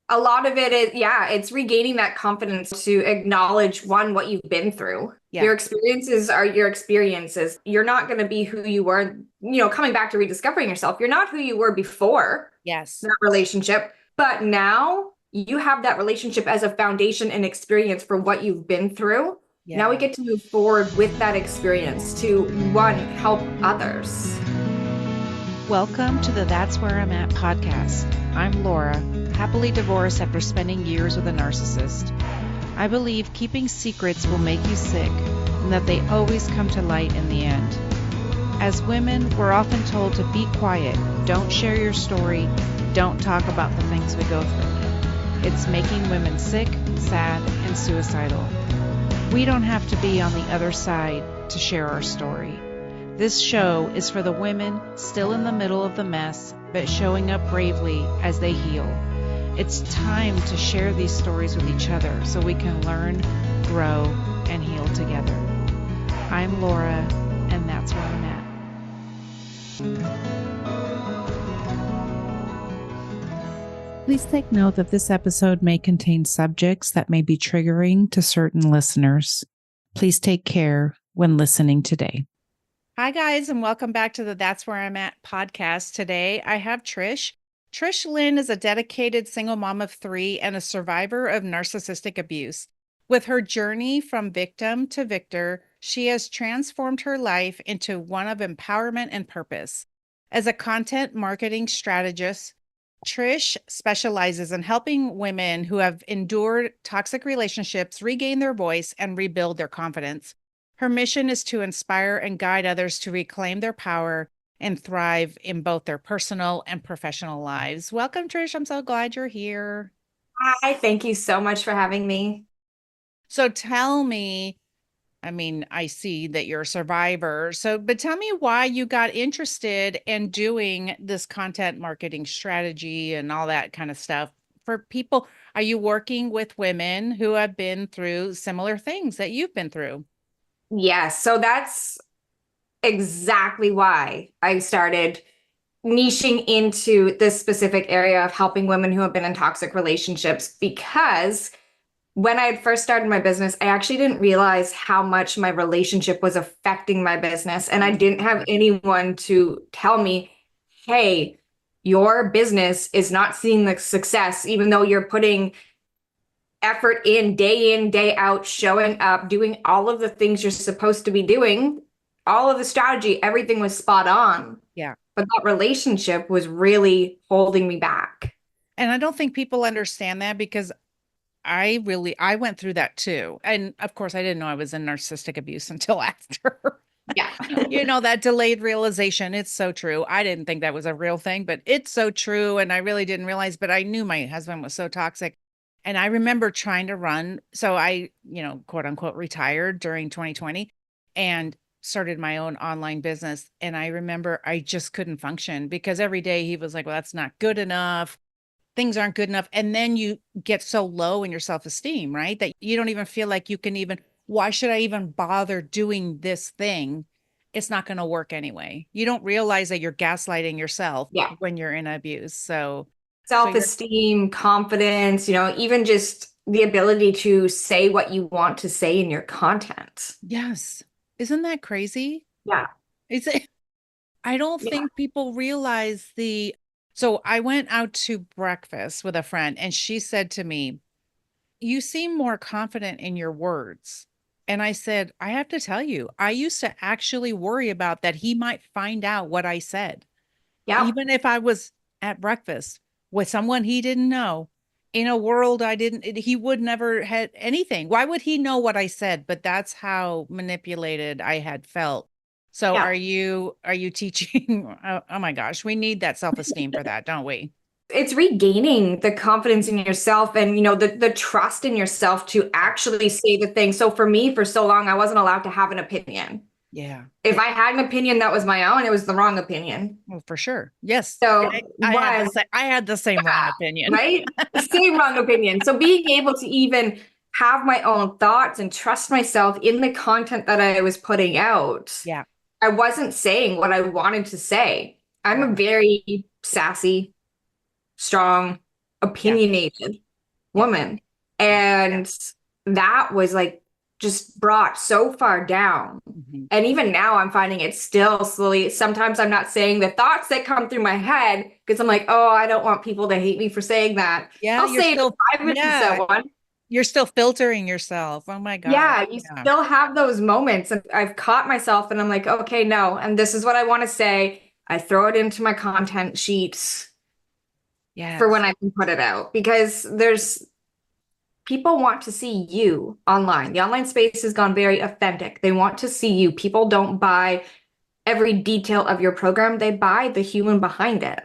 A lot of it is, yeah, it's regaining that confidence to acknowledge one, what you've been through. Yeah. Your experiences are your experiences. You're not going to be who you were, coming back to rediscovering yourself. You're not who you were before Yes. that relationship, but now you have that relationship as a foundation and experience for what you've been through. Now we Yeah. get to move forward with that experience to, one, help others. Welcome to the That's Where I'm At podcast. I'm Laura, happily divorced after spending years with a narcissist. I believe keeping secrets will make you sick and that they always come to light in the end. As women, we're often told to be quiet, don't share your story, don't talk about the things we go through. It's making women sick, sad, and suicidal. We don't have to be on the other side to share our story. This show is for the women still in the middle of the mess, but showing up bravely as they heal. It's time to share these stories with each other so we can learn, grow, and heal together. I'm Laura, and that's where I'm at. Please take note that this episode may contain subjects that may be triggering to certain listeners. Please take care when listening today. Hi, guys, and welcome back to the That's Where I'm At podcast. Today, I have Trish. Trish Lynn is a dedicated single mom of 3 and a survivor of narcissistic abuse. With her journey from victim to victor, she has transformed her life into one of empowerment and purpose. As a content marketing strategist, Trish specializes in helping women who have endured toxic relationships regain their voice and rebuild their confidence. Her mission is to inspire and guide others to reclaim their power and thrive in both their personal and professional lives. Welcome, Trish. I'm so glad you're here. Hi, thank you so much for having me. So tell me, I see that you're a survivor. But tell me why you got interested in doing this content marketing strategy and all that kind of stuff for people. Are you working with women who have been through similar things that you've been through? Yes, so that's exactly why I started niching into this specific area of helping women who have been in toxic relationships, because when I had first started my business, I actually didn't realize how much my relationship was affecting my business. And I didn't have anyone to tell me, hey, your business is not seeing the success, even though you're putting effort in, day out, showing up, doing all of the things you're supposed to be doing, all of the strategy, everything was spot on. Yeah. But that relationship was really holding me back. And I don't think people understand that because I went through that too. And of course, I didn't know I was in narcissistic abuse until after. Yeah. That delayed realization. It's so true. I didn't think that was a real thing, but it's so true. And I really didn't realize, but I knew my husband was so toxic. And I remember trying to run. So I, quote unquote, retired during 2020 and started my own online business. And I remember I just couldn't function because every day he was like, well, that's not good enough. Things aren't good enough. And then you get so low in your self-esteem, right? That you don't even feel like you can even, why should I even bother doing this thing? It's not going to work anyway. You don't realize that you're gaslighting yourself Yeah. when you're in abuse. So Self-esteem, confidence, even just the ability to say what you want to say in your content. yes. Isn't that crazy? Yeah. Is it? I don't Yeah. think people realize so I went out to breakfast with a friend and she said to me, you seem more confident in your words. And I said, I have to tell you, I used to actually worry about that he might find out what I said. Yeah. Even if I was at breakfast with someone he didn't know in a world he would never had anything. Why would he know what I said? But that's how manipulated I had felt. So Yeah. are you teaching? Oh my gosh, we need that self-esteem for that, don't we? It's regaining the confidence in yourself and, the trust in yourself to actually say the thing. So for me, for so long, I wasn't allowed to have an opinion. Yeah. If I had an opinion that was my own, it was the wrong opinion. Well, for sure. Yes. So I had the same wrong opinion. right? Same wrong opinion. So being able to even have my own thoughts and trust myself in the content that I was putting out, Yeah. I wasn't saying what I wanted to say. I'm a very sassy, strong, opinionated Yeah. woman. And that was like just brought so far down. Mhm. And even now I'm finding it still slowly. Sometimes I'm not saying the thoughts that come through my head because I'm like, oh, I don't want people to hate me for saying that. Yeah, I'll you're say it in still, private to yeah, someone. you're still filtering yourself. Oh my God. Yeah, you Yeah. still have those moments. And I've caught myself and I'm like, okay, no. And this is what I want to say. I throw it into my content sheets for when Yes. I can put it out because there's people want to see you online. The online space has gone very authentic. They want to see you. People don't buy every detail of your program, they buy the human behind it.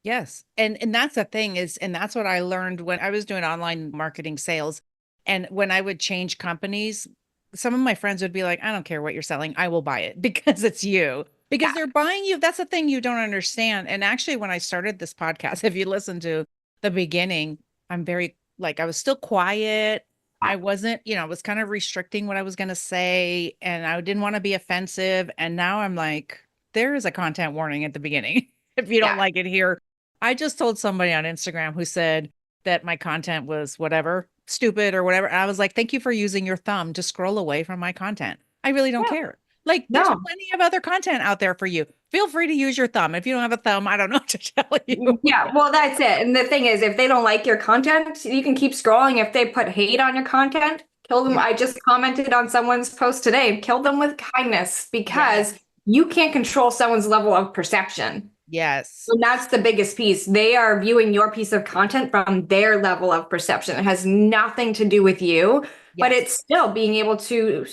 Yes. And that's the thing is, and that's what I learned when I was doing online marketing sales. And when I would change companies, some of my friends would be like, I don't care what you're selling. I will buy it because it's you, because Yeah. they're buying you. That's the thing you don't understand. And actually, when I started this podcast, if you listen to the beginning, I'm very like, I was still quiet. I wasn't, I was kind of restricting what I was going to say, and I didn't want to be offensive. And now I'm like, there is a content warning at the beginning. If you don't Yeah. like it here, I just told somebody on Instagram who said that my content was whatever, stupid or whatever. And I was like, thank you for using your thumb to scroll away from my content. I really don't Yeah. care. Like, there's No. plenty of other content out there for you. Feel free to use your thumb. If you don't have a thumb, I don't know what to tell you. Yeah, well, that's it. And the thing is, if they don't like your content, you can keep scrolling. If they put hate on your content, kill them. Yeah. I just commented on someone's post today, kill them with kindness Yes. because you can't control someone's level of perception. Yes. And that's the biggest piece. They are viewing your piece of content from their level of perception. It has nothing to do with you, but Yes. it's still being able to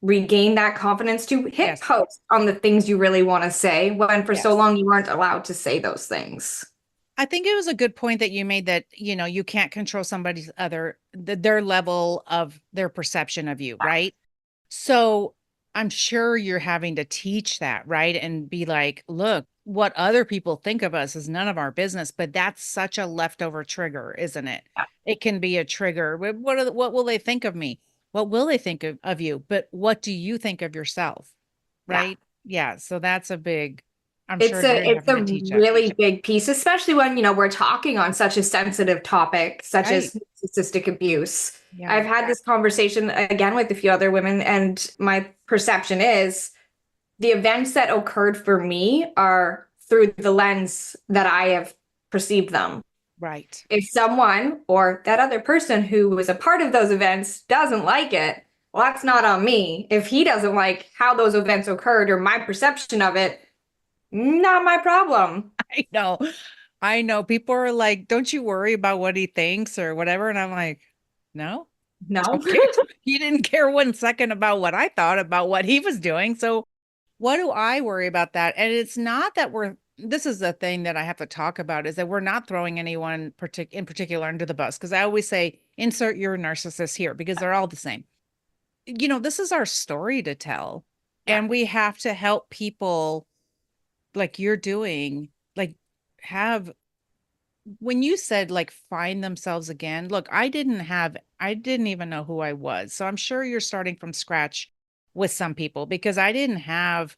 regain that confidence to hit Yes. post on the things you really want to say when for so Yes. long you weren't allowed to say those things. I think it was a good point that you made that, you can't control somebody's their level of their perception of you, right? So I'm sure you're having to teach that, right? And be like, look, what other people think of us is none of our business, but that's such a leftover trigger, isn't it? Yeah. It can be a trigger. What will they think of me? What will they think of you? But what do you think of yourself? Yeah. Right? Yeah. So that's I'm It's sure a you're it's having a to teach that. really big piece, especially when, we're talking on such a sensitive topic, such Right. as narcissistic abuse. Yeah. I've had this conversation again with a few other women, and my perception is the events that occurred for me are through the lens that I have perceived them. Right. If someone or that other person who was a part of those events doesn't like it, well, that's not on me. If he doesn't like how those events occurred or my perception of it, not my problem. I know. I know. People are like, don't you worry about what he thinks or whatever. And I'm like, no, No. don't care. He didn't care 1 second about what I thought about what he was doing. So what do I worry about that? And it's not that this is the thing that I have to talk about is that we're not throwing anyone in particular under the bus. Cause I always say, insert your narcissist here because they're all the same. This is our story to tell. Yeah. And we have to help people like you're doing, like have when you said like find themselves again, look, I didn't even know who I was. So I'm sure you're starting from scratch with some people because I didn't have,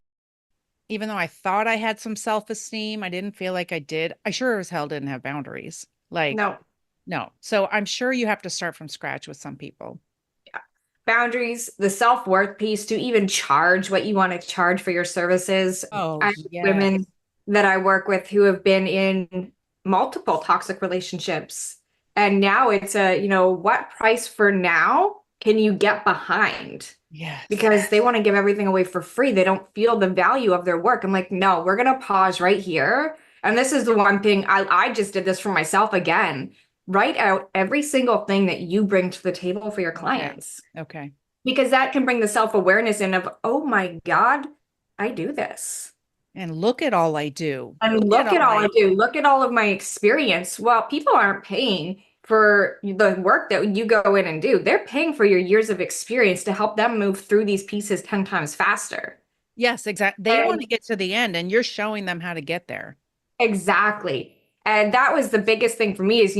even though I thought I had some self-esteem, I didn't feel like I did. I sure as hell didn't have boundaries. Like, No. no. So I'm sure you have to start from scratch with some people. Yeah. Boundaries, the self-worth piece to even charge what you want to charge for your services. Oh, I have yes. women that I work with who have been in multiple toxic relationships. And now it's what price for now can you get behind? Yes. Because they want to give everything away for free. They don't feel the value of their work. I'm like, no, we're going to pause right here. And this is the one thing I just did this for myself again. Write out every single thing that you bring to the table for your clients. Okay. Because that can bring the self-awareness in of, oh my God, I do this. And look at all I do. And look at all I do. Look at all of my experience. Well, people aren't paying for the work that you go in and do. They're paying for your years of experience to help them move through these pieces 10 times faster. Yes, exactly. They want to get to the end and you're showing them how to get there. Exactly. And that was the biggest thing for me is,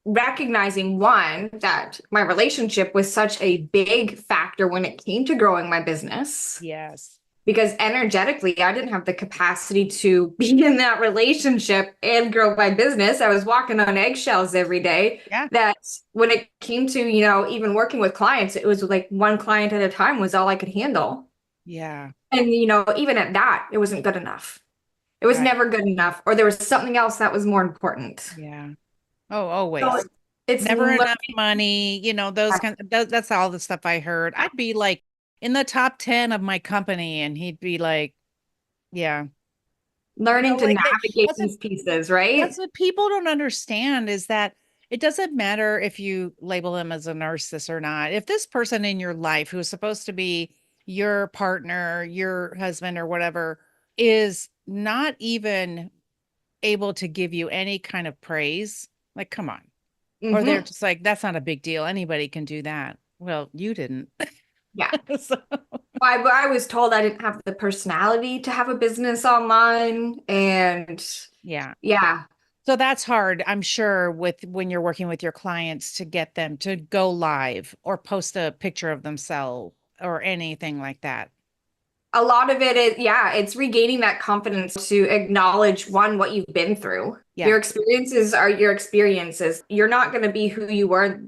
recognizing one, that my relationship was such a big factor when it came to growing my business. Yes. because energetically, I didn't have the capacity to be in that relationship and grow my business. I was walking on eggshells every day. Yeah. That when it came to, even working with clients, it was like one client at a time was all I could handle. Yeah. And, even at that, it wasn't good enough. It was Right. never good enough, or there was something else that was more important. Yeah. Oh, So always. it's Never learning. enough money, those that's all the stuff I heard. I'd be like in the top 10 of my company and he'd be like, yeah. Learning to Like navigate these pieces, right? that's what people don't understand is that it doesn't matter if you label them as a narcissist or not. If this person in your life who's supposed to be your partner, your husband or whatever is not even able to give you any kind of praise, like come on. Or they're Hmm. just like, that's not a big deal. Anybody can do that. Well, you didn't. Yeah. So, I was told I didn't have the personality to have a business online. And yeah. yeah, So that's hard, I'm sure, with when you're working with your clients to get them to go live or post a picture of themselves or anything like that. a lot of it is, yeah, it's regaining that confidence to acknowledge one, what you've been through. Yeah. Your experiences are your experiences. You're not going to be who you were,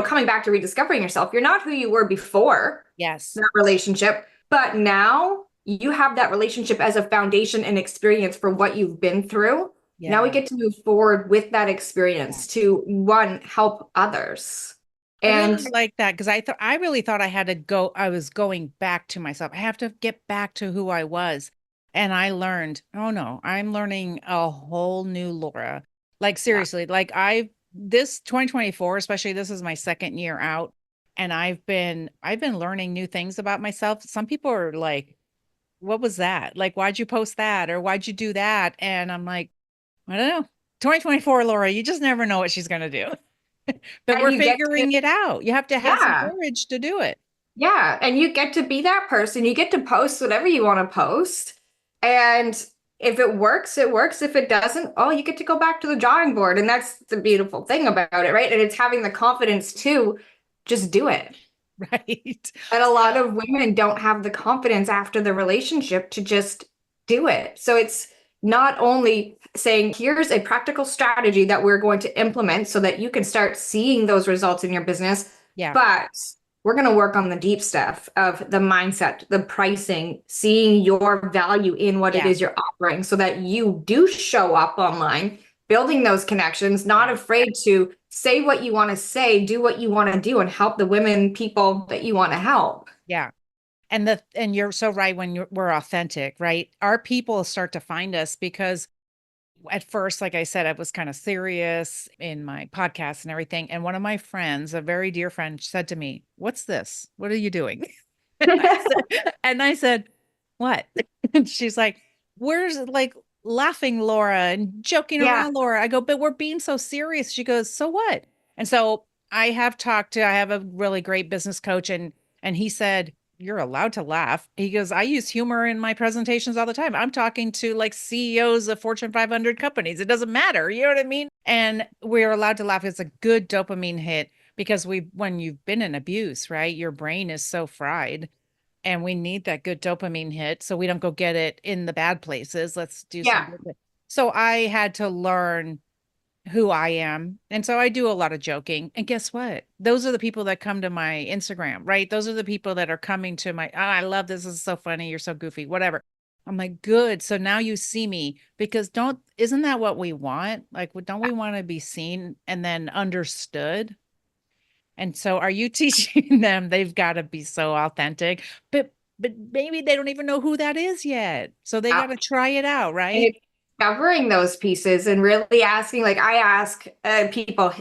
coming back to rediscovering yourself. You're not who you were before Yes. that relationship, but now you have that relationship as a foundation and experience for what you've been through. Now we Yeah. get to move forward with that Yeah. experience to one, help others. I And really like that because I really thought I had to go, I was going back to myself. I have to get back to who I was. And I learned, oh no, I'm learning a whole new Laura. Like yeah, seriously, like this 2024, especially this is my second year out. And I've been learning new things about myself. Some people are like, what was that? Like, why'd you post that? Or why'd you do that? And I'm like, I don't know. 2024, Laura, you just never know what she's going to do. But and we're you get to, figuring it out. You have to have some yeah. courage to do it. Yeah, and you get to be that person. You get to post whatever you want to post. And if it works, it works. If it doesn't, oh, you get to go back to the drawing board. And that's the beautiful thing about it, right? And it's having the confidence to just do it. Right. And a lot of women don't have the confidence after the relationship to just do it. So it's not only saying, here's a practical strategy that we're going to implement so that you can start seeing those results in your business, Yeah. but we're going to work on the deep stuff of the mindset, the pricing, seeing your value in what it Yeah. is you're offering so that you do show up online, building those connections, not Yeah. afraid to say what you want to say, do what you want to do, and help the women, people that you want to help. Yeah. And you're so right when we're authentic, right? Our people start to find us because at first, like I said, I was kind of serious in my podcast and everything. And one of my friends, a very dear friend, said to me, "What's this? What are you doing?" And I said, "What?" And she's like, "Where's like laughing, Laura, and joking Yeah. around, Laura?" I go, "But we're being so serious." She goes, "So what?" And so I have a really great business coach, and he said, "You're allowed to laugh." He goes, "I use humor in my presentations all the time. I'm talking to like CEOs of Fortune 500 companies. It doesn't matter. You know what I mean?" And we're allowed to laugh. It's a good dopamine hit because when you've been in abuse, right? Your brain is so fried and we need that good dopamine hit so we don't go get it in the bad places. Let's do some Yeah. good. So I had to learn who I am. And so I do a lot of joking. And guess what? Those are the people that come to my Instagram, right? Those are the people that are coming to my, oh, I love this. This is so funny. You're so goofy, whatever. I'm like, good. So now you see me because isn't that what we want? Like, don't we want to be seen and then understood? And so are you teaching them they've got to be so authentic, but maybe they don't even know who that is yet. So they got Yeah. to try it out, And right? it's discovering those pieces and really asking, like I ask people,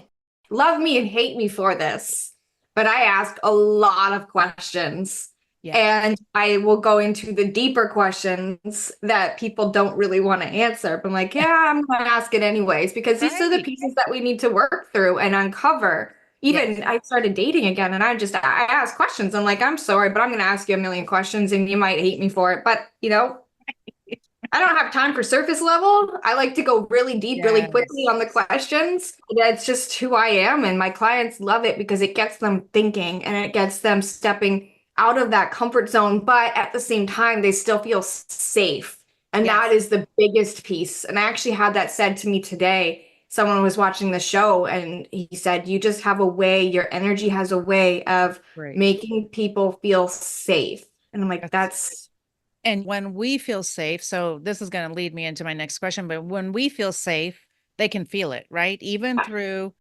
love me and hate me for this, but I ask a lot of questions. Yeah. And I will go into the deeper questions that people don't really want to answer. But I'm like, yeah, I'm going to ask it anyways, because these are the Right. pieces that we need to work through and uncover. Yes. Even I started dating again and I ask questions. I'm like, I'm sorry, but I'm going to ask you a million questions and you might hate me for it. But, I don't have time for surface level. I like to go really deep, really quickly Yes. on the questions. That's just who I am. And my clients love it because it gets them thinking and it gets them stepping out of that comfort zone, but at the same time, they still feel safe. And that Yes. is the biggest piece. And I actually had that said to me today. Someone was watching the show and he said, you just have a way, your energy has a way of Right. making people feel safe. And I'm like, That's, that's and when we feel safe, so this is going to lead me into my next question, but when we feel safe, they can feel it, right? Even through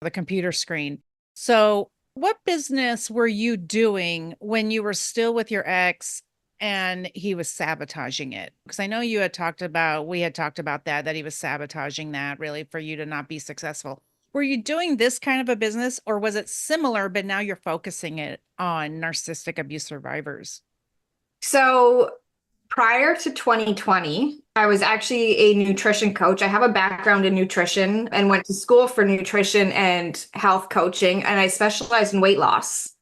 the computer screen. So, what business were you doing when you were still with your ex and he was sabotaging it? Because I know you had talked about, we had talked about that he was sabotaging that really for you to not be successful. Were you doing this kind of a business or was it similar, but now you're focusing it on narcissistic abuse survivors? so prior to 2020, I was actually a nutrition coach. I have a background in nutrition and went to school for nutrition and health coaching, and I specialized in weight loss.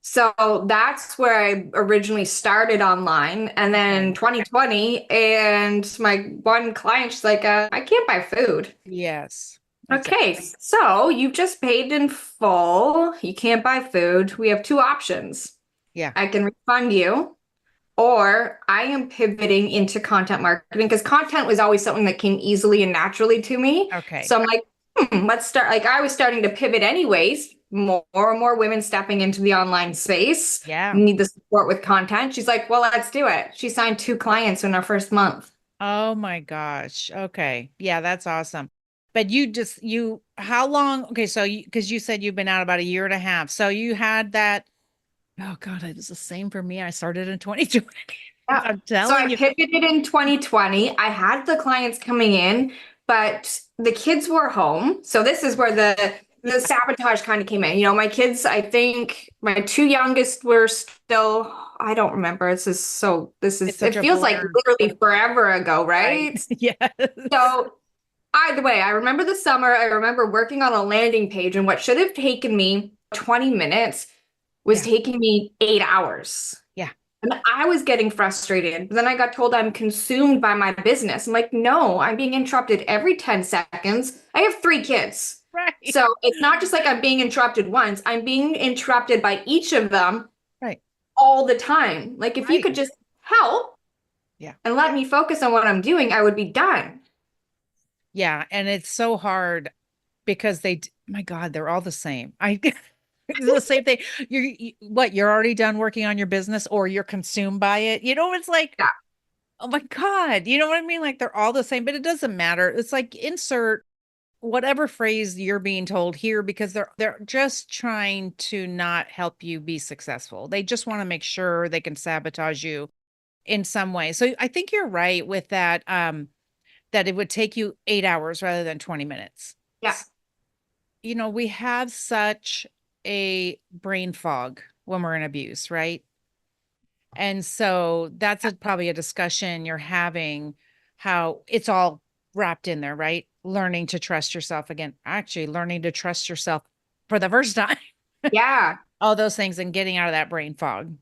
So that's where I originally started online. And then Okay. 2020, and my one client, she's like, I can't buy food. Yes, Okay, exactly. so you've just paid in full. You can't buy food. We have two options. Yeah. I can refund you, or I am pivoting into content marketing because content was always something that came easily and naturally to me. Okay. So I'm like, let's start. Like I was starting to pivot anyways. More and more women stepping into the online space Yeah. need the support with content. She's like, well, let's do it. She signed two clients in our first month. Oh my gosh. Okay. Yeah, that's awesome. But how long? Okay. So because you said you've been out about a year and a half. So you had that. Oh God, it was the same for me. I started in 2020. Yeah. I'm So telling I you. pivoted in 2020. I had the clients coming in, but the kids were home. So this is where the sabotage kind of came in. You know, my kids, I think my two youngest were still, I don't remember. It's It such a feels like blur. literally forever ago, Right. right? Yes. So either way, I remember the summer. I remember working on a landing page, and what should have taken me 20 minutes was Yeah. taking me 8 hours. Yeah. And I was getting frustrated. But then I got told I'm consumed by my business. I'm like, no, I'm being interrupted every 10 seconds. I have three kids. Right. So it's not just like I'm being interrupted once, I'm being interrupted by each of them Right. all the time. Like, if you Right. could just help Yeah. and let me focus on what I'm doing, I would be done. Yeah. And it's so hard because my God, they're all the same. It's the same thing. You're already done working on your business or you're consumed by it. It's like, Yeah. oh my God, you know what I mean? Like they're all the same, but it doesn't matter. It's like insert whatever phrase you're being told here because they're just trying to not help you be successful. They just want to make sure they can sabotage you in some way. So I think you're right with that that it would take you 8 hours rather than 20 minutes. Yeah. We have such a brain fog when we're in abuse, right? And so that's probably a discussion you're having, how it's all wrapped in there, right? Learning to trust yourself again, actually learning to trust yourself for the first time, Yeah. all those things and getting out of that brain fog.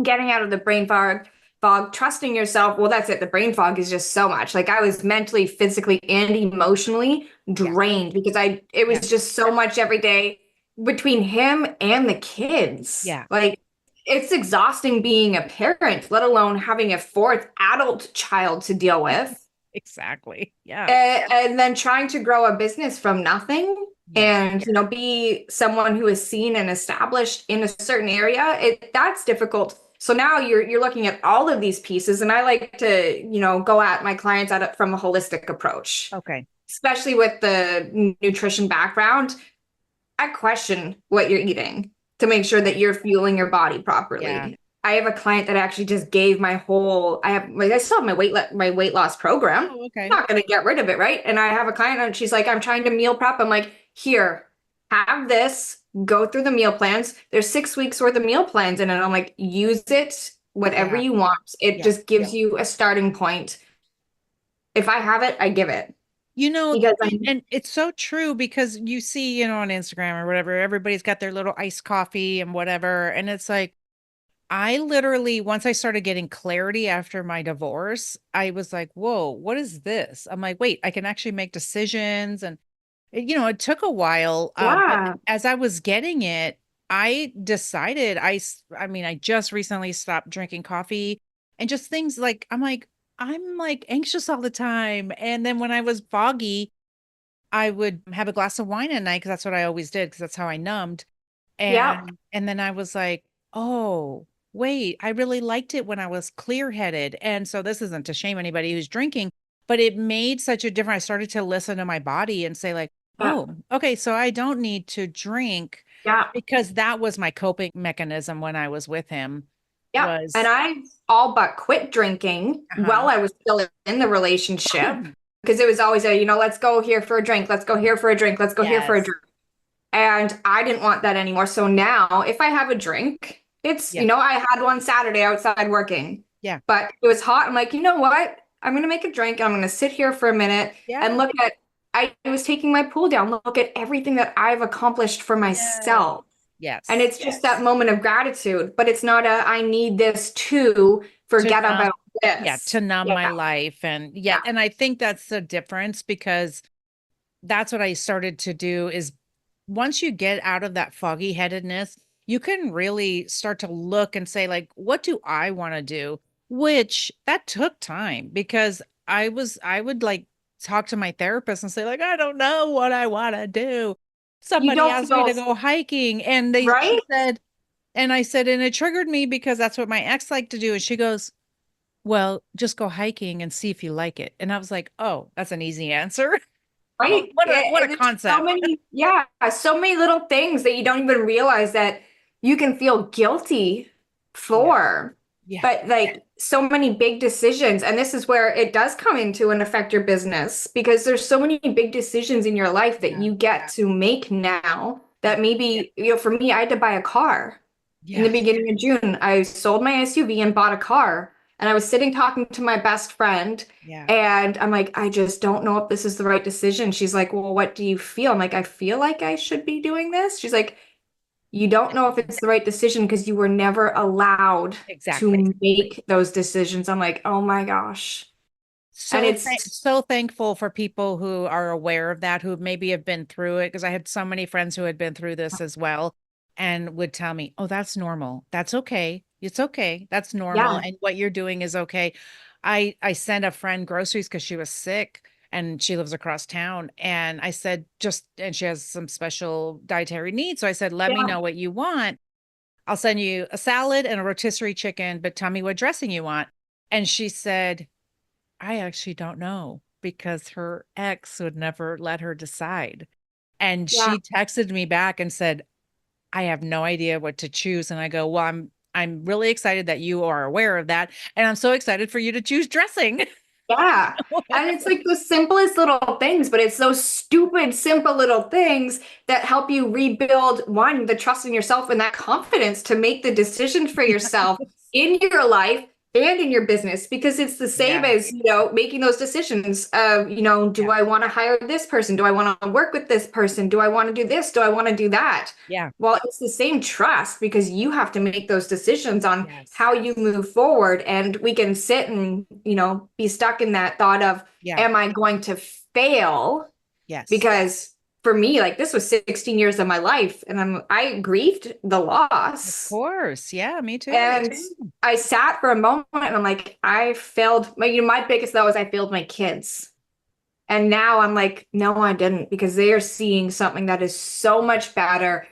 Getting out of the fog, trusting yourself. Well, that's it. The brain fog is just so much. Like I was mentally, physically, and emotionally Yeah. drained because it was Yeah. just so much every day between him and the kids. Yeah. Like it's exhausting being a parent, let alone having a fourth adult child to deal with. Exactly. Yeah. And then trying to grow a business from nothing Yeah. and be someone who is seen and established in a certain area, that's difficult. So now you're looking at all of these pieces, and I like to go at my clients from a holistic approach, Okay. especially with the nutrition background. I question what you're eating to make sure that you're fueling your body Yeah. properly. I have a client that actually just gave my whole, I still have my weight loss program. Oh, okay. I'm not going to get rid of it, right? And I have a client and she's like, I'm trying to meal prep. I'm like, here, have this, go through the meal plans. There's 6 weeks worth of meal plans in it. And I'm like, use it, whatever Yeah. you want. It Yeah. just gives you a starting point. If I have it, I give it You know, because and it's so true because you see, on Instagram or whatever, everybody's got their little iced coffee and whatever. And it's like, I literally, once I started getting clarity after my divorce, I was like, whoa, what is this? I'm like, wait, I can actually make decisions. And, it took a while. But yeah, as I was getting it, I decided I mean, I just recently stopped drinking coffee and just things like, I'm like anxious all the time. And then when I was foggy, I would have a glass of wine at night because that's what I always did because that's how I numbed. Yep. And then I was like, oh, wait, I really liked it when I was clear-headed. And so this isn't to shame anybody who's drinking, but it made such a difference. I started to listen to my body and say like, Yep. oh, okay, so I don't need to drink Yep. because that was my coping mechanism when I was with him Yep. And was, I all but quit drinking uh-huh. while I was still in the relationship because it was always let's go here for a drink. Let's go here for a drink. Let's go here for a Yes. drink. And I didn't want that anymore. So now if I have a drink, it's, Yeah. I had one Saturday outside working, Yeah. but it was hot. I'm like, you know what? I'm going to make a drink. I'm going to sit here for a minute and Yeah. look at, I was taking my pool down, look at everything that I've accomplished for Yeah. myself. And Yes. it's just that moment of gratitude, but it's not I need this to To forget numb, about yeah, this. to numb Yeah. my life. And yeah, Yeah. and I think that's the difference because that's what I started to do is once you get out of that foggy headedness, you can really start to look and say, like, what do I want to do? Which that took time because I would like talk to my therapist and say, like, I don't know what I want to do. You Somebody don't asked me feel to go hiking she right. said, and I said, and it triggered me because that's what my ex liked to do. And she goes, well, just go hiking and see if you like it. And I was like, oh, that's an easy answer. Right? What a There's so concept. many, yeah, so many little things that you don't even realize that you can feel guilty Yeah. for. Yeah. But like so many big decisions, and this is where it does come into and affect your business because there's so many big decisions in your life that Yeah. you get to make now Yeah. that maybe, for me, I had to buy a car. In the Yeah. beginning of June, I sold my SUV and bought a car. And I was sitting talking to my best friend, Yeah. and I'm like, I just don't know if this is the right decision. She's like, well, what do you feel? I'm like, I feel like I should be doing this. She's like, you don't know if it's the right decision because you were never allowed Exactly. to make those decisions. I'm like, oh my gosh. And it's, So thankful for people who are aware of that, who maybe have been through it. Because I had so many friends who had been through this as well and would tell me, oh, that's normal. That's okay. It's okay. That's normal. yeah, And what you're doing is okay. I sent a friend groceries because she was sick and she lives across town. And I said, and she has some special dietary needs. So I said, let me yeah, know what you want. I'll send you a salad and a rotisserie chicken, but tell me what dressing you want. And she said, I actually don't know because her ex would never let her decide. And yeah. she texted me back and said, I have no idea what to choose. And I go, well, I'm really excited that you are aware of that. And I'm so excited for you to choose dressing. Yeah. And it's like the simplest little things, but it's those stupid, simple little things that help you rebuild one, the trust in yourself and that confidence to make the decision for yourself in your life and in your business. Because it's the same Yeah. as, making those decisions of, do Yeah. I want to hire this person? Do I want to work with this person? Do I want to do this? Do I want to do that? Yeah. Well, it's the same trust because you have to make those decisions on Yes. how you move forward. And we can sit and, be stuck in that thought of, Yeah. am I going to fail? Yes. Because for me, like this was 16 years of my life and I grieved the Of loss. course. Yeah. Me too. And I sat for a moment and I'm like, I failed. My biggest though is I failed my kids. And now I'm like, no, I didn't because they are seeing something that is so much better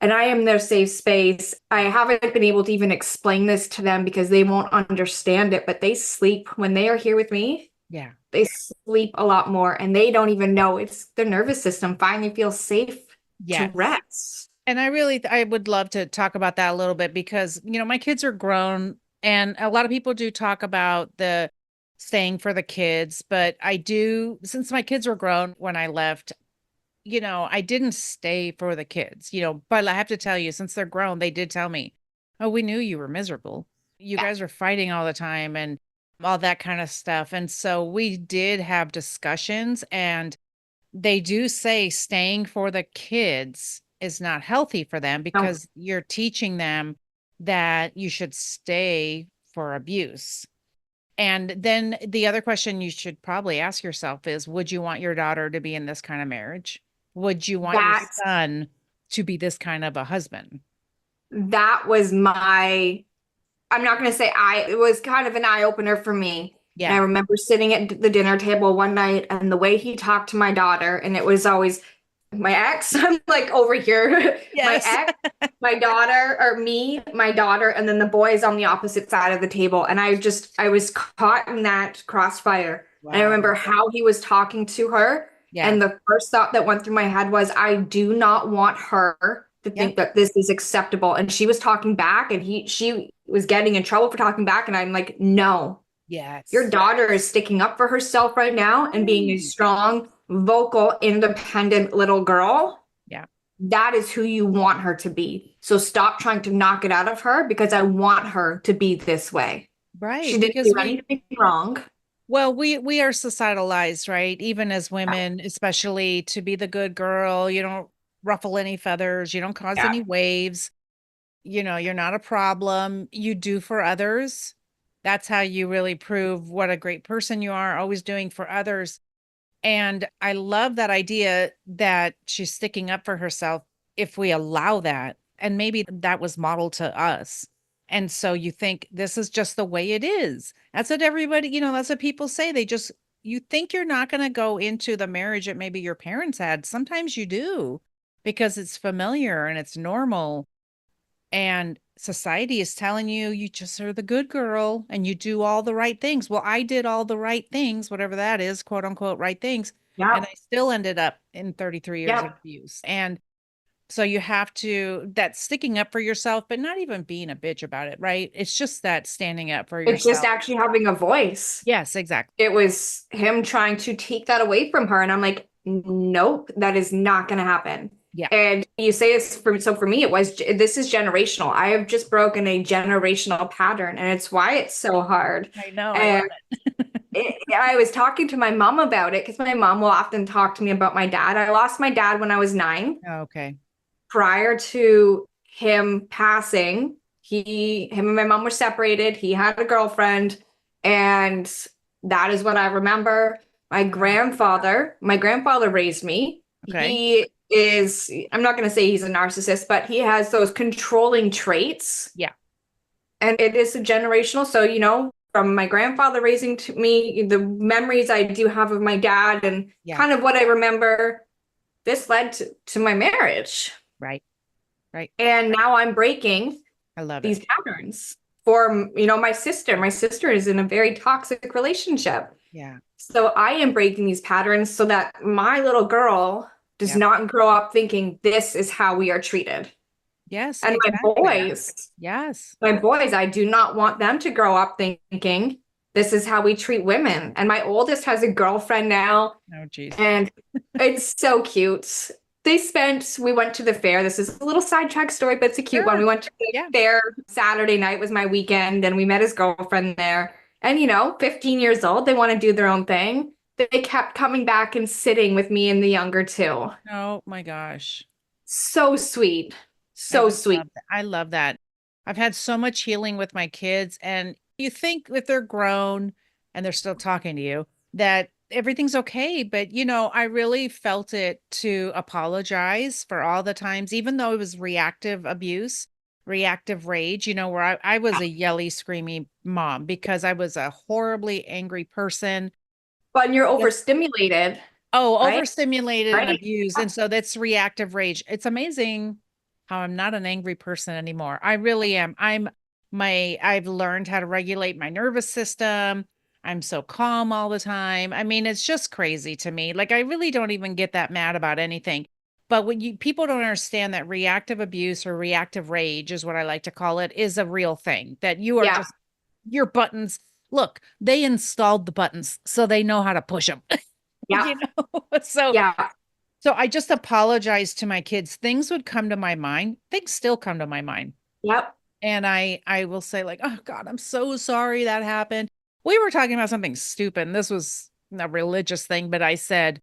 and I am their safe space. I haven't been able to even explain this to them because they won't understand it, but they sleep when they are here with me. Yeah. They sleep a lot more and they don't even know it's their nervous system finally feels safe to Yes. rest. And I would love to talk about that a little bit because, my kids are grown and a lot of people do talk about the staying for the kids, but since my kids were grown when I left, I didn't stay for the kids, but I have to tell you, since they're grown, they did tell me, oh, we knew you were miserable. You Yeah. guys are fighting all the time and all that kind of stuff. And so we did have discussions and they do say staying for the kids is not healthy for them No, because you're teaching them that you should stay for abuse. And then the other question you should probably ask yourself is, would you want your daughter to be in this kind of marriage? Would you want your that son to be this kind of a husband? That was I'm not going to say it was kind of an eye opener for me. And I Yeah. remember sitting at the dinner table one night and the way he talked to my daughter, and it was always my ex, I'm like over here, my Yes. ex, my daughter, or me, my daughter, and then the boys on the opposite side of the table. And I was caught in that crossfire. And I Wow. remember how he was talking to her. Yeah. And the first thought that went through my head was, I do not want her to Yeah. think that this is acceptable. And she was talking back, and she was getting in trouble for talking back. And I'm like, no, your Yes. daughter is sticking up for herself right now and being a Right. strong, vocal, independent little girl. Yeah. That is who you want her to be. So stop trying to knock it out of her, because I want her to be this way. She Right. didn't Because do anything wrong. well, we are societalized, right? Even as women, especially to be the good girl, you don't ruffle any feathers, you don't cause Yeah. any waves, you're not a problem. You do for others. That's how you really prove what a great person you are, always doing for others. And I love that idea that she's sticking up for herself if we allow that. And maybe that was modeled to us. And so you think this is just the way it is. That's what everybody, that's what people say. You think you're not going to go into the marriage that maybe your parents had. Sometimes you do because it's familiar and it's normal. And society is telling you, you just are the good girl and you do all the right things. Well, I did all the right things, whatever that is, quote unquote, right things. And Yep. I still ended up in 33 years of Yep. abuse. And so you have to, that sticking up for yourself, but not even being a bitch about it, right? It's just that standing up for It's just yourself. actually having a voice. Yes, exactly. It was him trying to take that away from her. And I'm like, nope, that is not going to happen. Yeah. And you say it's so for me, this is generational. I have just broken a generational pattern, and it's why it's so hard. I know. I love And it. I was talking to my mom about it, because my mom will often talk to me about my dad. I lost my dad when I was 9. Okay. Prior to him passing, him and my mom were separated. He had a girlfriend, and that is what I remember. My grandfather raised me. Okay. I'm not going to say he's a narcissist, but he has those controlling traits. Yeah. And it is a generational. So, from my grandfather raising to me, the memories I do have of my dad and Yeah. kind of what I remember, this led to my marriage. Right. Right. And now I'm breaking I love these it. patterns for, my sister. My sister is in a very toxic relationship. Yeah. So I am breaking these patterns so that my little girl does Yep. not grow up thinking this is how we are treated. Yes, And exactly. Yes. my boys, I do not want them to grow up thinking this is how we treat women. And my oldest has a girlfriend now, Oh, geez. and it's so cute. We went to the fair. This is a little sidetrack story, but it's a cute one. Sure. We went to the Yeah. fair Saturday night was my weekend, and we met his girlfriend there. And 15 years old, they want to do their own thing. They kept coming back and sitting with me and the younger two. Oh my gosh. So sweet. I So just sweet. love that. I love that. I've had so much healing with my kids, and you think if they're grown and they're still talking to you, that everything's okay. But, I really felt it to apologize for all the times, even though it was reactive abuse, reactive rage, where I was a yelly, screamy mom because I was a horribly angry person. But you're overstimulated, Oh, right? overstimulated and Right? abused. And so that's reactive rage. It's amazing how I'm not an angry person anymore. I really am. I've learned how to regulate my nervous system. I'm so calm all the time. I mean, it's just crazy to me. Like, I really don't even get that mad about anything. But people don't understand that reactive abuse or reactive rage is what I like to call it, is a real thing, that you are Yeah. just your buttons. Look, they installed the buttons so they know how to push them. Yeah. So Yeah. so I just apologized to my kids. Things would come to my mind. Things still come to my mind. Yep. And I will say, like, oh God, I'm so sorry that happened. We were talking about something stupid. And this was a religious thing, but I said,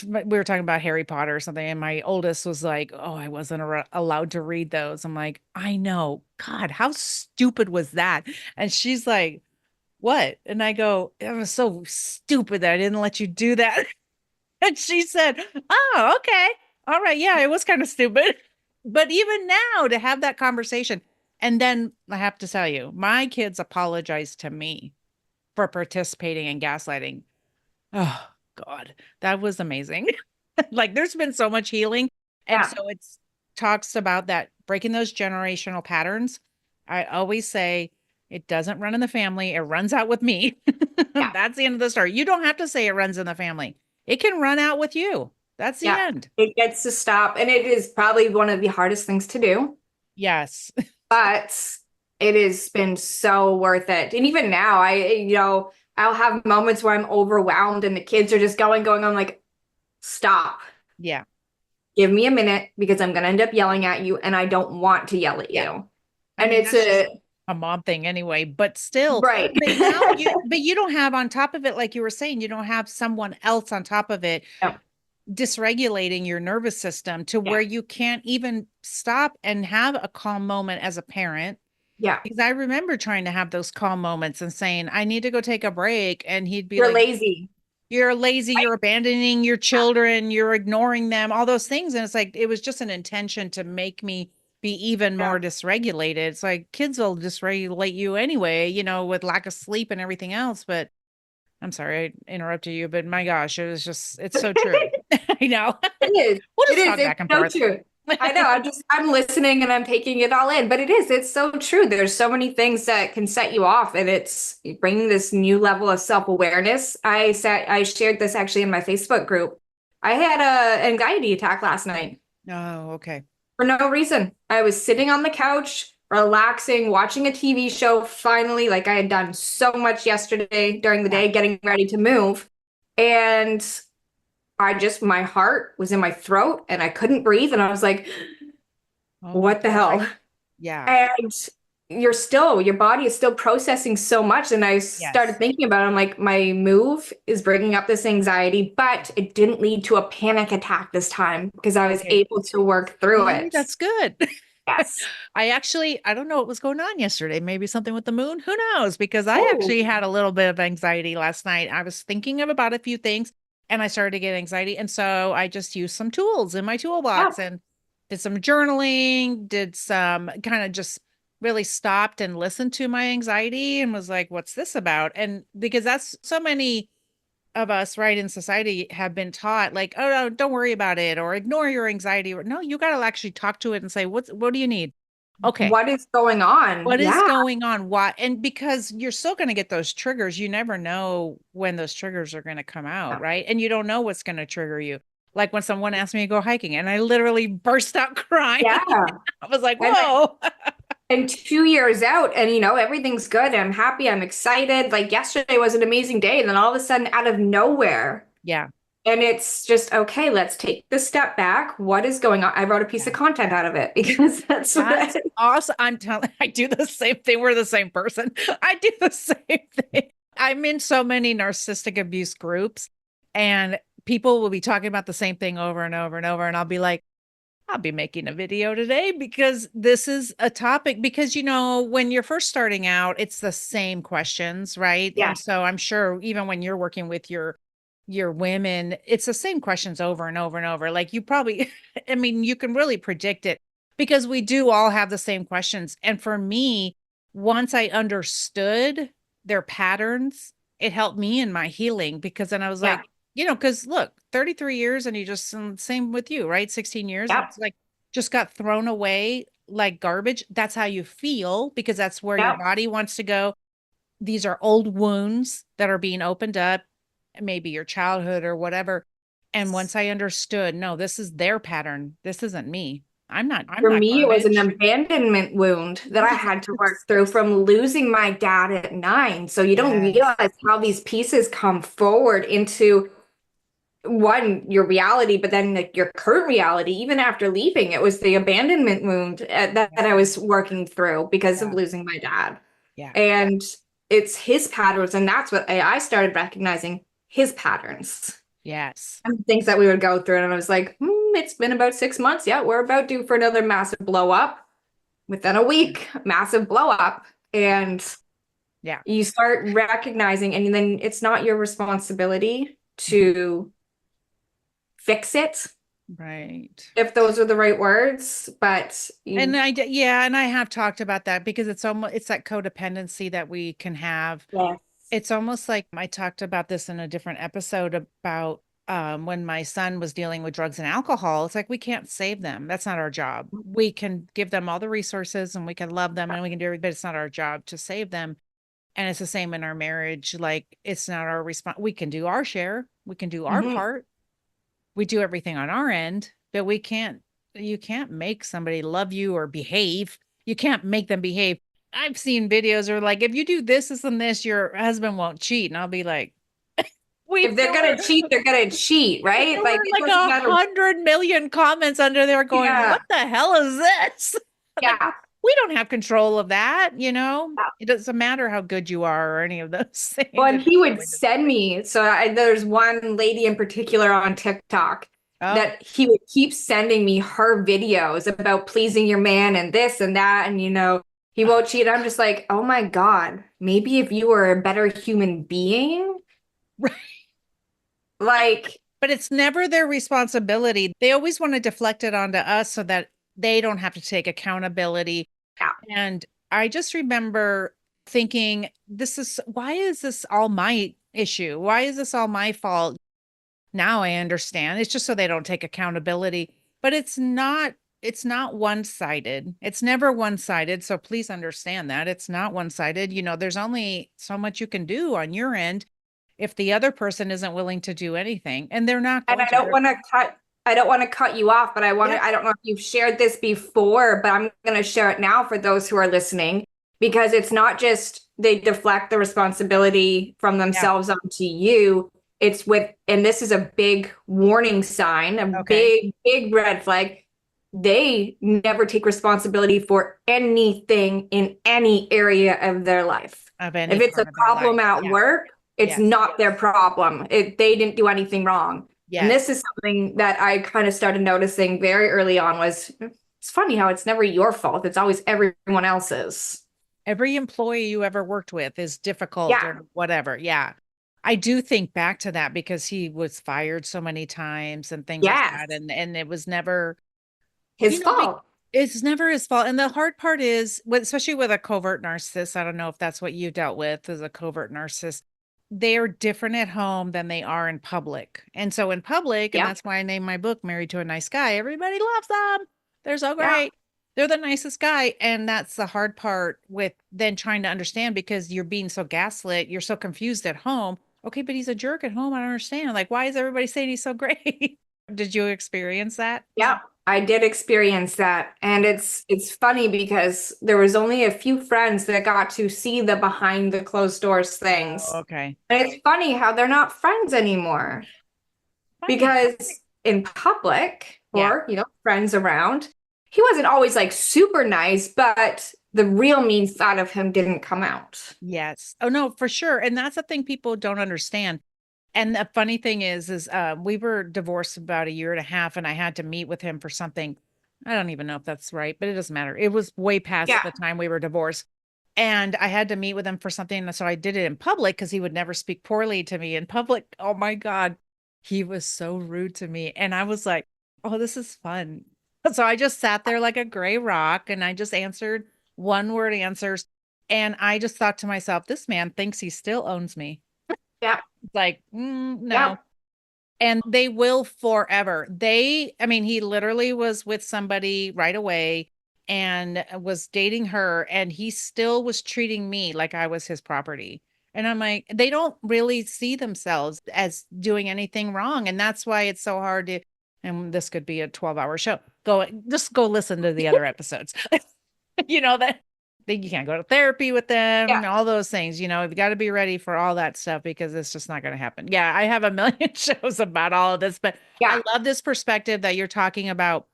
we were talking about Harry Potter or something. And my oldest was like, oh, I wasn't allowed to read those. I'm like, I know. God, how stupid was that? And she's like, what? And I go, it was so stupid that I didn't let you do that. And she said, oh, okay. all right. Yeah, it was kind of stupid. But even now to have that conversation. And then I have to tell you, my kids apologized to me for participating in gaslighting. Oh God, that was amazing. Like there's been so much healing. And Yeah. so it's talks about that breaking those generational patterns. I always say it doesn't run in the family, it runs out with me. Yeah. That's the end of the story. You don't have to say it runs in the family. It can run out with you. That's the Yeah. end. It gets to stop. And it is probably one of the hardest things to do, Yes. but it has been so worth it. And even now, I'll have moments where I'm overwhelmed and the kids are just going. I'm like, stop. Yeah. Give me a minute because I'm going to end up yelling at you and I don't want to yell at Yeah. you. I And mean, it's that's just a mom thing anyway, but still, right. but now you don't have on top of it, like you were saying, you don't have someone else on top of it Yeah. dysregulating your nervous system to Yeah. where you can't even stop and have a calm moment as a parent. Yeah. Because I remember trying to have those calm moments and saying, I need to go take a break. And he'd be You're like, lazy. you're lazy, Right? you're abandoning your children, you're ignoring them, all those things. And it's like, it was just an intention to make me be even Yeah. more dysregulated. It's like kids will dysregulate you anyway, with lack of sleep and everything else. But I'm sorry, I interrupted you, but my gosh, it's so true. I know. It is. We'll It just is. talk back It's and so forth. true. I know. I'm listening and I'm taking it all in, but it is. It's so true. There's so many things that can set you off, and it's bringing this new level of self-awareness. I shared this actually in my Facebook group. I had a anxiety attack last night Oh, okay. for no reason. I was sitting on the couch, relaxing, watching a TV show, finally, like I had done so much yesterday during the Yeah. day, getting ready to move. And my heart was in my throat and I couldn't breathe. And I was like, Oh my what the gosh. hell? Yeah. And your body is still processing so much. And I started Yes. thinking about it. I'm like, my move is bringing up this anxiety, but it didn't lead to a panic attack this time because I was Okay. able to work through See, it. that's good. Yes. I don't know what was going on yesterday. Maybe something with the moon. Who knows? Because I Oh, actually had a little bit of anxiety last night. I was thinking of about a few things and I started to get anxiety. And so I just used some tools in my yeah. toolbox and did some journaling, did some kind of just really stopped and listened to my anxiety and was like, what's this about? And because that's so many of us right in society have been taught like, oh no, don't worry about it or ignore your anxiety, or no, you got to actually talk to it and say, what do you need? Okay, What is going on? what is Yeah. going on? What? And because you're still going to get those triggers, you never know when those triggers are going to come out, right? And you don't know what's going to trigger you. Like when someone asked me to go hiking and I literally burst out crying. Yeah. I was like, And whoa. and 2 years out, and everything's good. I'm happy. I'm excited. Like yesterday was an amazing day. And then all of a sudden, out of nowhere, Yeah. and it's just, okay, let's take the step back. What is going on? I wrote a piece Yeah. of content out of it because that's what That's awesome. I'm telling I do the same thing. We're the same person. I do the same thing. I'm in so many narcissistic abuse groups and people will be talking about the same thing over and over and over. And I'll be like, I'll be making a video today because this is a topic because when you're first starting out, it's the same questions, right? yeah, And so I'm sure even when you're working with your women, it's the same questions over and over and over. Like you probably I mean, you can really predict it because we do all have the same questions. And for me, once I understood their patterns, it helped me in my healing because then I was yeah, like, because look, 33 years and you just same with you, right? 16 years. yep, It's like just got thrown away like garbage. That's how you feel because that's where your yep. body wants to go. These are old wounds that are being opened up, maybe your childhood or whatever. And once I understood, no, this is their pattern. This isn't me. I'm For not me, it was an garbage. abandonment wound that I had to work Yes. through from losing my dad at 9. So you don't Yes. realize how these pieces come forward into one, your reality, but then like your current reality, even after leaving, it was the abandonment wound that I was working through because of Yeah. losing my dad. Yeah. And it's his patterns. And that's what I started recognizing his patterns Yes. and things that we would go through. And I was like, it's been about 6 months. Yeah, we're about due for another massive blow up. Within a week, massive blow up. And Yeah. you start recognizing, and then it's not your responsibility to fix it. Right. if those are the right words, but And yeah, and I have talked about that because it's that codependency that we can have. yes. It's almost like I talked about this in a different episode about when my son was dealing with drugs and alcohol. It's like we can't save them. That's not our job. We can give them all the resources and we can love them and we can do everything, but it's not our job to save them. And it's the same in our marriage. Like it's not our response. We can do our share. We can do our Mhm. part. We do everything on our end, but you can't make somebody love you or behave. You can't make them behave. I've seen videos where like, if you do this and this, your husband won't cheat. And I'll be like, we If they're threw gonna her, cheat, they're gonna cheat, right? there Like were it like doesn't matter. 100 million comments under there going, Yeah, what the hell is this? Like, yeah. we don't have control of that, you know? It doesn't matter how good you are or any of those Well, things. and It's he just would going to, send me. So there's one lady in particular on TikTok oh, that he would keep sending me her videos about pleasing your man and this and that. And, he won't cheat. I'm just like, oh my God, maybe if you were a better human being, right. like, But it's never their responsibility. They always want to deflect it onto us so that they don't have to take accountability. yeah. And I just remember thinking, why is this all my issue? Why is this all my fault? Now I understand. It's just so they don't take accountability, but it's not one-sided. It's never one-sided. So please understand that it's not one-sided. There's only so much you can do on your end if the other person isn't willing to do anything, and they're not And going to. I don't want to cut you off, but Yeah. I don't know if you've shared this before, but I'm going to share it now for those who are listening, because it's not just they deflect the responsibility from Yeah. themselves onto you. And this is a big warning sign, a Okay. big, big red flag. They never take responsibility for anything in any area of their life. Of any If it's a part of their life. problem at Yeah. work, it's Yes. not their problem. They didn't do anything wrong. And this Yes. is something that I kind of started noticing very early on was it's funny how it's never your fault. It's always everyone else's. Every employee you ever worked with is difficult Yeah. or whatever. Yeah. I do think back to that because he was fired so many times and things like Yes. that. And it was never, His fault. it's never his fault. And the hard part is, especially with a covert narcissist, I don't know if that's what you dealt with as a covert narcissist. They are different at home than they are in public. And so in public, and Yeah. that's why I named my book Married to a Nice Guy, everybody loves them. They're so Yeah. great. They're the nicest guy. And that's the hard part with then trying to understand because you're being so gaslit. You're so confused at home. Okay, but he's a jerk at home. I don't understand. Like, why is everybody saying he's so great? Did you experience that? Yeah. I did experience that. And it's funny because there was only a few friends that got to see the behind the closed doors things. Oh, okay. And it's funny how they're not friends anymore Funny. because in public Yeah. or, friends around, he wasn't always like super nice, but the real mean side of him didn't come out. Yes. Oh, no, for sure. And that's the thing people don't understand. And the funny thing is we were divorced about a year and a half, and I had to meet with him for something. I don't even know if that's right, but it doesn't matter. It was way past Yeah. the time we were divorced. And I had to meet with him for something. And so I did it in public because he would never speak poorly to me in public. Oh my God. He was so rude to me. And I was like, oh, this is fun. So I just sat there like a gray rock and I just answered one word answers. And I just thought to myself, this man thinks he still owns me. Yeah. Like, Yeah. no. And they will forever. I mean, he literally was with somebody right away and was dating her, and he still was treating me like I was his property. And I'm like, they don't really see themselves as doing anything wrong. And that's why it's so hard to, and this could be a 12-hour show. Just go listen to the other episodes. That you can't go to therapy with them, Yeah. all those things, you've got to be ready for all that stuff because it's just not going to happen. Yeah. I have a million shows about all of this, but Yeah. I love this perspective that you're talking about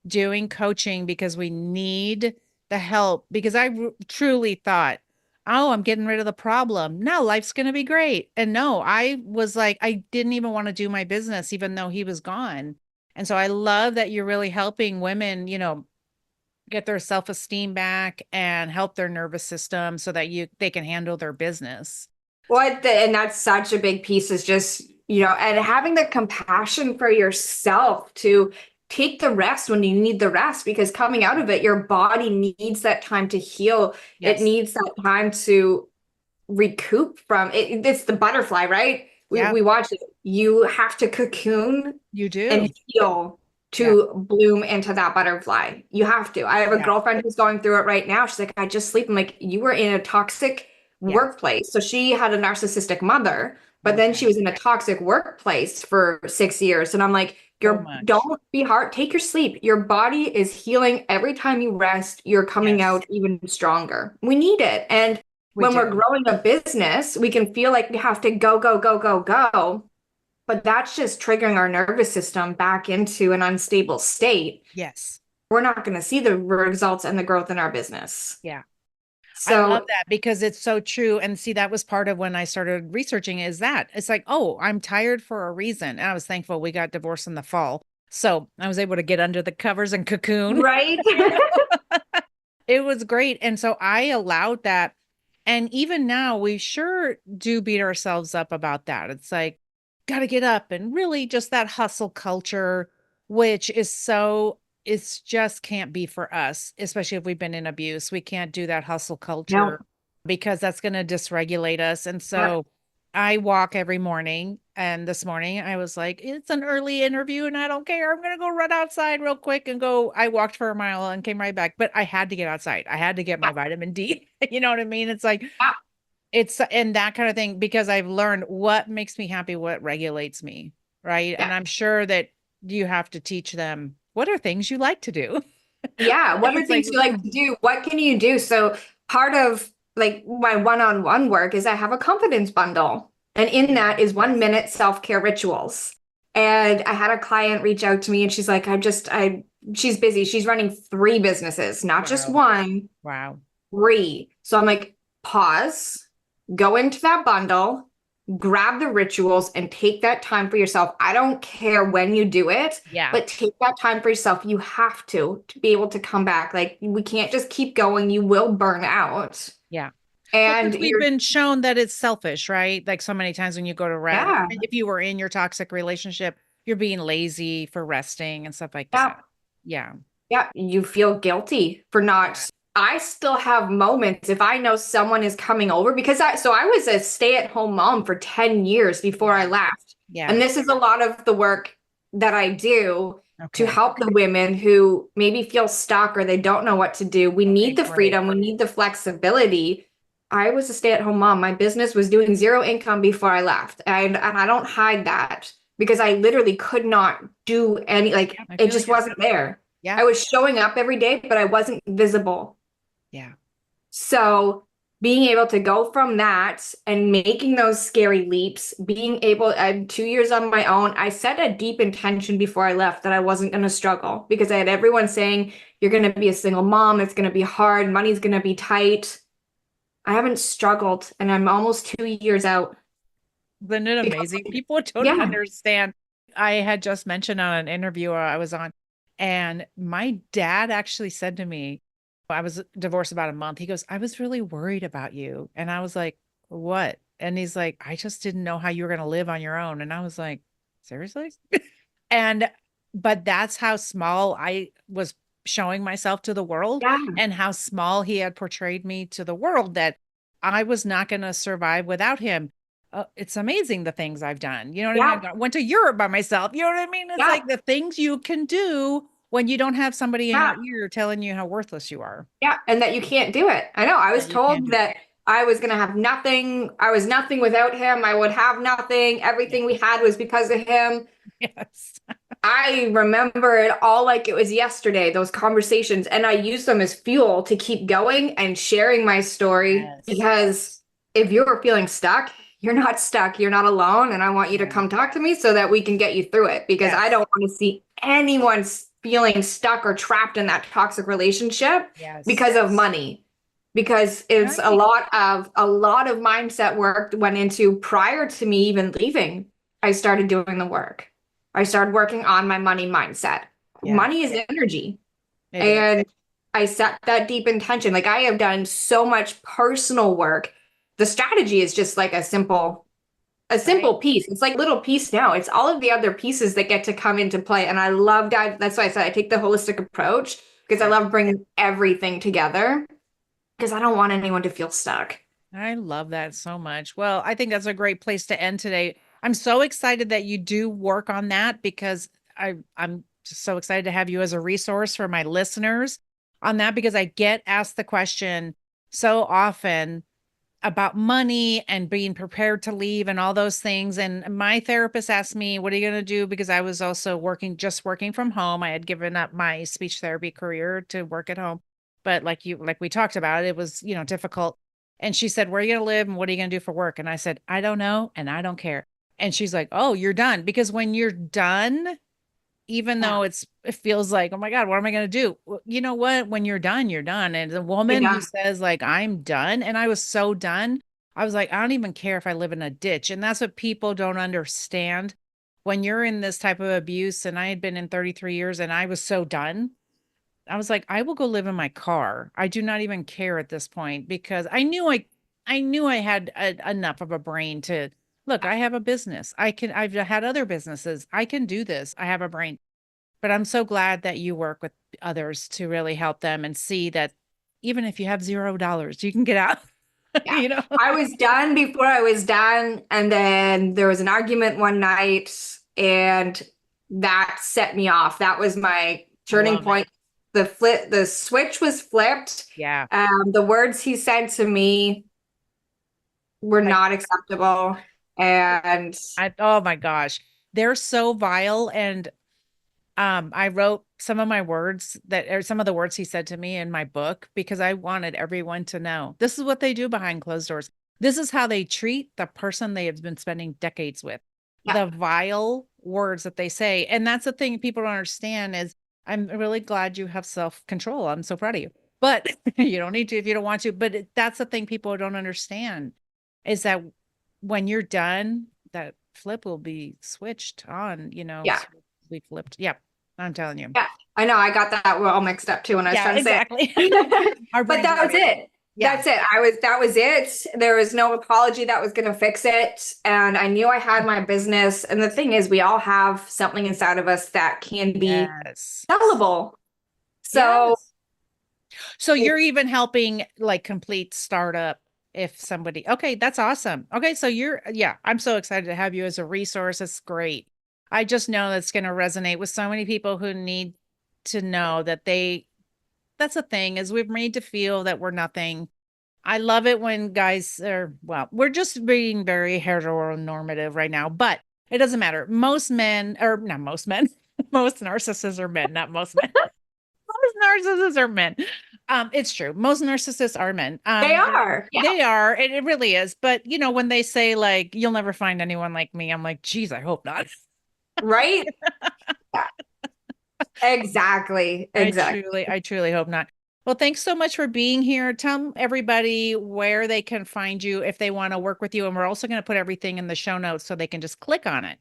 doing coaching because we need the help because truly thought, oh, I'm getting rid of the problem. Now life's going to be great. And no, I was like, I didn't even want to do my business, even though he was gone. And so I love that you're really helping women, get their self-esteem back and help their nervous system so that they can handle their business. Well, and that's such a big piece is just, and having the compassion for yourself to take the rest when you need the rest, because coming out of it, your body needs that time to heal. It Yes. needs that time to recoup from it. It's the butterfly, right? Yeah. We watch it. You have to cocoon You do. and heal Yeah. to bloom into that butterfly. You have to. I have a Yeah. girlfriend who's going through it right now. She's like, I just sleep. I'm like, you were in a toxic Yeah. workplace. So she had a narcissistic mother, but then Okay. she was in a toxic workplace for 6 years. And I'm like, So much. don't be hard. Take your sleep. Your body is healing every time you rest. You're coming Yes, out even stronger. We need it. And we when we're do. growing a business, we can feel like we have to go, go, go, go, go. But that's just triggering our nervous system back into an unstable state. Yes. We're not going to see the results and the growth in our business. Yeah. I love So, that because it's so true. And see, that was part of when I started researching is that it's like, oh, I'm tired for a reason. And I was thankful we got divorced in the fall. So I was able to get under the covers and cocoon. right? You know? It was great. And so I allowed that. And even now, we sure do beat ourselves up about that. It's like, got to get up and really just that hustle culture, which is so, it's just can't be for us, especially if we've been in abuse. We can't do that hustle No. culture because that's going to dysregulate us. And Yep. so I walk every morning. And this morning I was like, it's an early interview and I don't care. I'm going to go run outside real quick and go. I walked for a mile and came right back, but I had to get outside. I had to get my vitamin D. You know what I mean? It's like, Yeah. it's and that kind of thing, because I've learned what makes me happy, what regulates me. Right. Yeah. And I'm sure that you have to teach them what are things you like to do. Yeah. What are It's like, things you like to do? What can you do? So part of like my one-on-one work is I have a confidence bundle. And in that is 1 minute self-care rituals. And I had a client reach out to me and she's like, she's busy. She's running 3 businesses, not just wow. one, Wow. 3. So I'm like, pause, go into that bundle, grab the rituals and take that time for yourself. I don't care when you do it, Yeah. but take that time for yourself. You have to be able to come back. Like we can't just keep going. You will burn out. Yeah. Well, And because we've you're, been shown that it's selfish, right? Like so many times when you go to rest, yeah, if you were in your toxic relationship, you're being lazy for resting and stuff like yeah, that. Yeah. yeah. You feel guilty for Yeah. not. I still have moments if I know someone is coming over because I was a stay-at-home mom for 10 years before I Yeah. left. Yeah. And this is a lot of the work that I do to Okay. help the women who maybe feel stuck or they don't know what to do. We Okay, need the great. freedom, we need the flexibility. I was a stay-at-home mom. My business was doing zero income before I left. And I don't hide that because I literally could not do any, like, Yeah, I it feel just you. wasn't there. Yeah. I was showing up every day, but I wasn't visible. Yeah. So being able to go from that and making those scary leaps, being able, I'm 2 years on my own. I set a deep intention before I left that I wasn't going to struggle because I had everyone saying, you're going to be a single mom. It's going to be hard. Money's going to be tight. I haven't struggled and I'm almost 2 years out. Isn't it Because, amazing? People don't yeah, understand. I had just mentioned on an interview I was on, and my dad actually said to me, I was divorced about a month. He goes, I was really worried about you. And I was like, what? And he's like, I just didn't know how you were going to live on your own. And I was like, seriously? And, but that's how small I was showing myself to the world yeah, and how small he had portrayed me to the world, that I was not going to survive without him. It's amazing the things I've done. You know what I yeah, mean? I went to Europe by myself. You know what I mean? It's yeah, like the things you can do when you don't have somebody in yeah. your ear telling you how worthless you are. Yeah, and that you can't do it. I know. I Yeah, was you can't told do it. that I was going to have nothing. I was nothing without him. I would have nothing. Yeah. Everything we had was because of him. Yes. I remember it all like it was yesterday, those conversations, and I use them as fuel to keep going and sharing my story Yes. because if you're feeling stuck, you're not stuck. You're not alone. And I want you to Yeah. come talk to me so that we can get you through it because I Yes. don't want to see anyone feeling stuck or trapped in that toxic relationship Yes. because of money. Because it's a Right. lot of mindset work went into prior to me even leaving. I started doing the work. I started working on my money mindset. Yeah, Money is energy. it is. And I set that deep intention. Like I have done so much personal work. The strategy is just like a simple a simple piece. It's like a little piece now. It's all of the other pieces that get to come into play. And I love that. That's why I said I take the holistic approach, because I love bringing everything together, because I don't want anyone to feel stuck. I love that so much. Well, I think that's a great place to end today. I'm so excited that you do work on that, because I'm just so excited to have you as a resource for my listeners on that, because I get asked the question so often about money and being prepared to leave and all those things. And my therapist asked me, what are you going to do? Because I was also just working from home. I had given up my speech therapy career to work at home. But like we talked about, it was, difficult. And she said, where are you going to live and what are you going to do for work? And I said, I don't know. And I don't care. And she's like, oh, you're done. Because when you're done, even though it feels like, oh my God, what am I going to do? Well, you know what? When you're done, you're done. And the woman who says like, I'm done. And I was so done. I was like, I don't even care if I live in a ditch. And that's what people don't understand. When you're in this type of abuse, and I had been in 33 years and I was so done, I was like, I will go live in my car. I do not even care at this point, because I knew I had enough of a brain to look. I have a business. I've had other businesses. I can do this. I have a brain. But I'm so glad that you work with others to really help them and see that even if you have $0, you can get out. Yeah. I was done before I was done. And then there was an argument one night, and that set me off. That was my turning point. The switch was flipped. Yeah. The words he said to me were not acceptable. And oh my gosh, they're so vile. And I wrote some of my words some of the words he said to me in my book, because I wanted everyone to know this is what they do behind closed doors. This is how they treat the person they have been spending decades with. The vile words that they say. And that's the thing people don't understand is, I'm really glad you have self-control. I'm so proud of you, but you don't need to if you don't want to. But that's the thing people don't understand, is that when you're done, that flip will be switched on, be flipped. Yeah. I'm telling you. Yeah, I know. I got that all mixed up too when I was trying to say it. But that was it. Yeah. That's it. That was it. There was no apology that was going to fix it. And I knew I had my business. And the thing is, we all have something inside of us that can be sellable. So, so you're even helping like complete startup if somebody, okay, that's awesome. Okay. So I'm so excited to have you as a resource. It's great. I just know that's going to resonate with so many people who need to know that that's the thing, is we're made to feel that we're nothing. I love it when guys we're just being very heteronormative right now, but it doesn't matter. Most men, or not most men, most narcissists are men, not most men. Most narcissists are men. It's true. Most narcissists are men. They are. Yeah. They are. It really is. But when they say like, you'll never find anyone like me, I'm like, geez, I hope not. Right? Yeah. Exactly. I truly hope not. Well, thanks so much for being here. Tell everybody where they can find you if they want to work with you. And we're also going to put everything in the show notes so they can just click on it.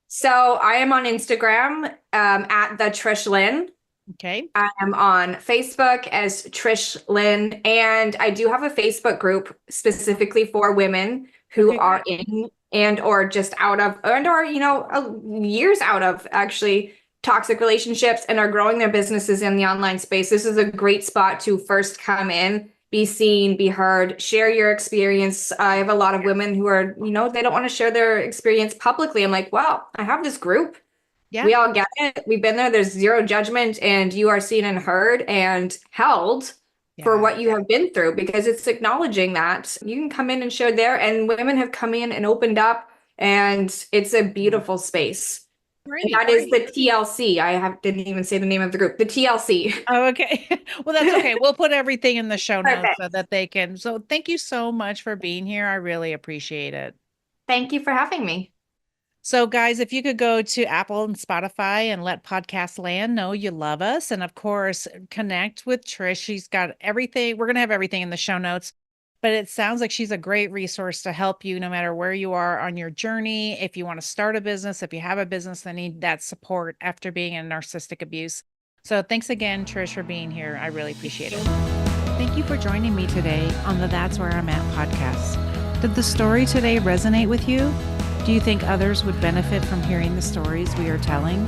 So I am on Instagram at the Trish Lynn. Okay. I am on Facebook as Trish Lynn. And I do have a Facebook group specifically for women who are in and or just out of, and or, years out of actually toxic relationships and are growing their businesses in the online space. This is a great spot to first come in, be seen, be heard, share your experience. I have a lot of women who are, they don't want to share their experience publicly. I'm like, well, I have this group. Yeah. We all get it. We've been there. There's zero judgment, and you are seen and heard and held for what you have been through, because it's acknowledging that you can come in and share there. And women have come in and opened up, and it's a beautiful space. Great, and that is the TLC. Didn't even say the name of the group, the TLC. Oh, okay. Well, that's okay. We'll put everything in the show notes so that they can. So thank you so much for being here. I really appreciate it. Thank you for having me. So guys, if you could go to Apple and Spotify and let Podcast Land know you love us. And of course, connect with Trish. She's got everything. We're going to have everything in the show notes, but it sounds like she's a great resource to help you no matter where you are on your journey. If you want to start a business, if you have a business that need that support after being in narcissistic abuse. So thanks again, Trish, for being here. I really appreciate it. Thank you for joining me today on the That's Where I'm At podcast. Did the story today resonate with you? Do you think others would benefit from hearing the stories we are telling?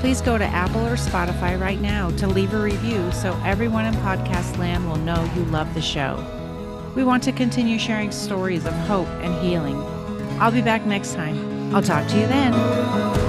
Please go to Apple or Spotify right now to leave a review so everyone in podcast land will know you love the show. We want to continue sharing stories of hope and healing. I'll be back next time. I'll talk to you then.